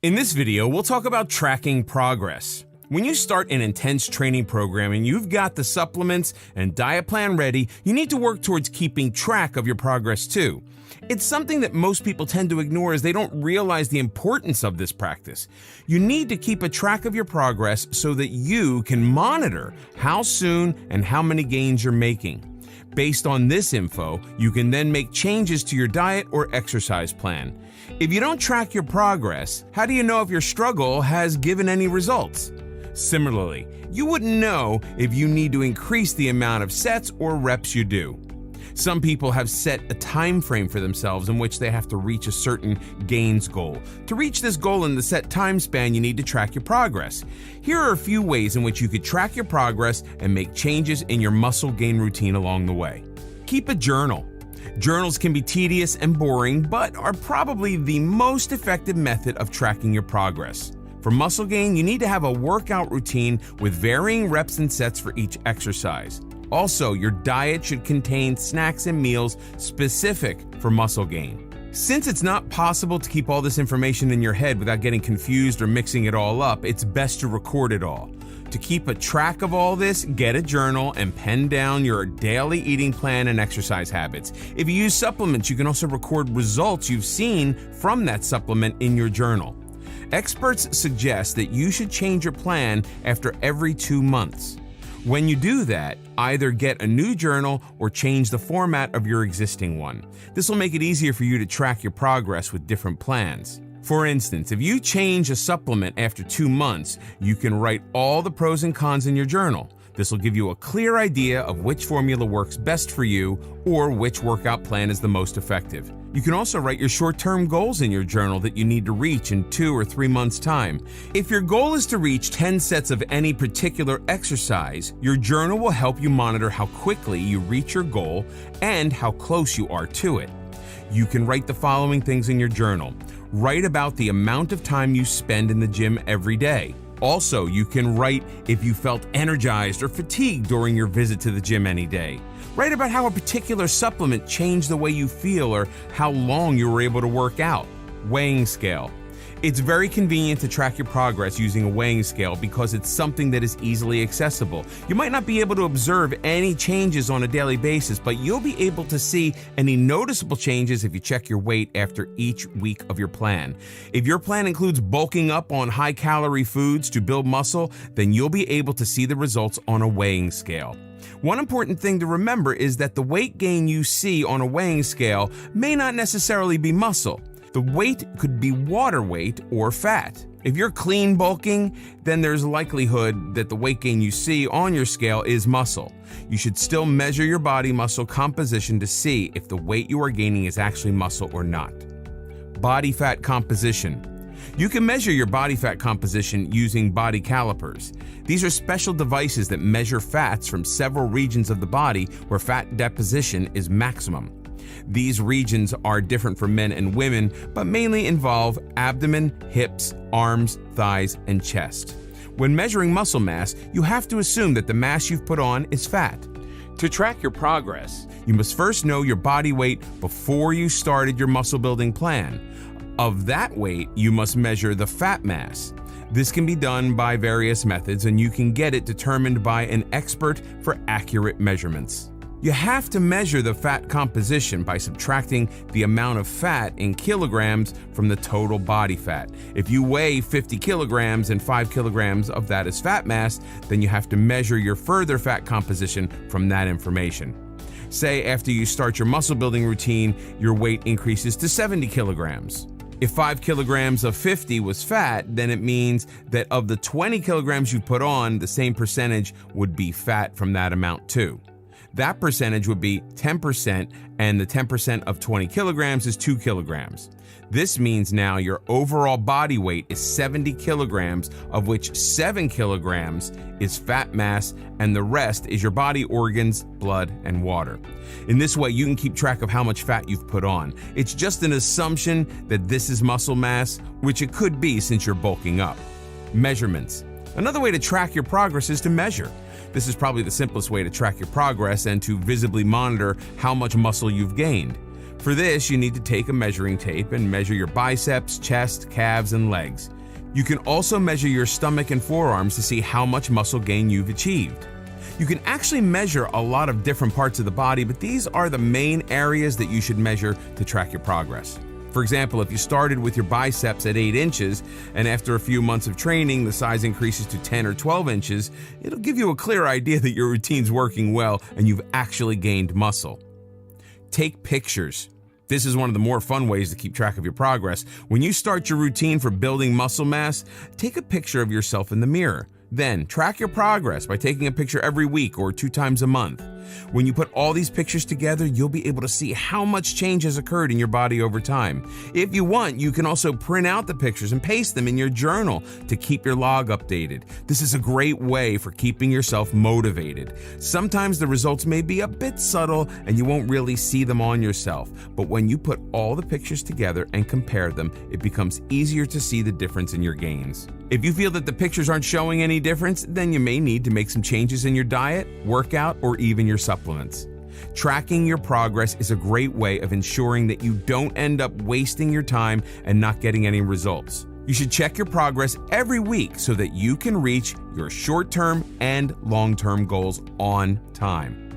In this video, we'll talk about tracking progress. When you start an intense training program and you've got the supplements and diet plan ready, you need to work towards keeping track of your progress too. It's something that most people tend to ignore as they don't realize the importance of this practice. You need to keep a track of your progress so that you can monitor how soon and how many gains you're making. Based on this info, you can then make changes to your diet or exercise plan. If you don't track your progress, how do you know if your struggle has given any results? Similarly, you wouldn't know if you need to increase the amount of sets or reps you do. Some people have set a time frame for themselves in which they have to reach a certain gains goal. To reach this goal in the set time span, you need to track your progress. Here are a few ways in which you could track your progress and make changes in your muscle gain routine along the way. Keep a journal. Journals can be tedious and boring, but are probably the most effective method of tracking your progress. For muscle gain, you need to have a workout routine with varying reps and sets for each exercise. Also, your diet should contain snacks and meals specific for muscle gain. Since it's not possible to keep all this information in your head without getting confused or mixing it all up, it's best to record it all. To keep a track of all this, get a journal and pen down your daily eating plan and exercise habits. If you use supplements, you can also record results you've seen from that supplement in your journal. Experts suggest that you should change your plan after every 2 months. When you do that, either get a new journal or change the format of your existing one. This will make it easier for you to track your progress with different plans. For instance, if you change a supplement after 2 months, you can write all the pros and cons in your journal. This will give you a clear idea of which formula works best for you or which workout plan is the most effective. You can also write your short-term goals in your journal that you need to reach in 2 or 3 months' time. If your goal is to reach 10 sets of any particular exercise, your journal will help you monitor how quickly you reach your goal and how close you are to it. You can write the following things in your journal. Write about the amount of time you spend in the gym every day. Also, you can write if you felt energized or fatigued during your visit to the gym any day. Write about how a particular supplement changed the way you feel or how long you were able to work out. Weighing scale. It's very convenient to track your progress using a weighing scale because it's something that is easily accessible. You might not be able to observe any changes on a daily basis, but you'll be able to see any noticeable changes if you check your weight after each week of your plan. If your plan includes bulking up on high-calorie foods to build muscle, then you'll be able to see the results on a weighing scale. One important thing to remember is that the weight gain you see on a weighing scale may not necessarily be muscle. The weight could be water weight or fat. If you're clean bulking, then there's likelihood that the weight gain you see on your scale is muscle. You should still measure your body muscle composition to see if the weight you are gaining is actually muscle or not. Body fat composition. You can measure your body fat composition using body calipers. These are special devices that measure fats from several regions of the body where fat deposition is maximum. These regions are different for men and women, but mainly involve abdomen, hips, arms, thighs, and chest. When measuring muscle mass, you have to assume that the mass you've put on is fat. To track your progress, you must first know your body weight before you started your muscle building plan. Of that weight, you must measure the fat mass. This can be done by various methods, and you can get it determined by an expert for accurate measurements. You have to measure the fat composition by subtracting the amount of fat in kilograms from the total body fat. If you weigh 50 kilograms and 5 kilograms of that is fat mass, then you have to measure your further fat composition from that information. Say after you start your muscle building routine, your weight increases to 70 kilograms. If 5 kilograms of 50 was fat, then it means that of the 20 kilograms you put on, the same percentage would be fat from that amount too. That percentage would be 10%, and the 10% of 20 kilograms is 2 kilograms. This means now your overall body weight is 70 kilograms, of which 7 kilograms is fat mass, and the rest is your body organs, blood, and water. In this way, you can keep track of how much fat you've put on. It's just an assumption that this is muscle mass, which it could be since you're bulking up. Measurements. Another way to track your progress is to measure. This is probably the simplest way to track your progress and to visibly monitor how much muscle you've gained. For this, you need to take a measuring tape and measure your biceps, chest, calves, and legs. You can also measure your stomach and forearms to see how much muscle gain you've achieved. You can actually measure a lot of different parts of the body, but these are the main areas that you should measure to track your progress. For example, if you started with your biceps at 8 inches and after a few months of training the size increases to 10 or 12 inches, it'll give you a clear idea that your routine's working well and you've actually gained muscle. Take pictures. This is one of the more fun ways to keep track of your progress. When you start your routine for building muscle mass, take a picture of yourself in the mirror. Then, track your progress by taking a picture every week or 2 times a month. When you put all these pictures together, you'll be able to see how much change has occurred in your body over time. If you want, you can also print out the pictures and paste them in your journal to keep your log updated. This is a great way for keeping yourself motivated. Sometimes the results may be a bit subtle and you won't really see them on yourself, but when you put all the pictures together and compare them, it becomes easier to see the difference in your gains. If you feel that the pictures aren't showing any difference, then you may need to make some changes in your diet, workout, or even your supplements. Tracking your progress is a great way of ensuring that you don't end up wasting your time and not getting any results. You should check your progress every week so that you can reach your short-term and long-term goals on time.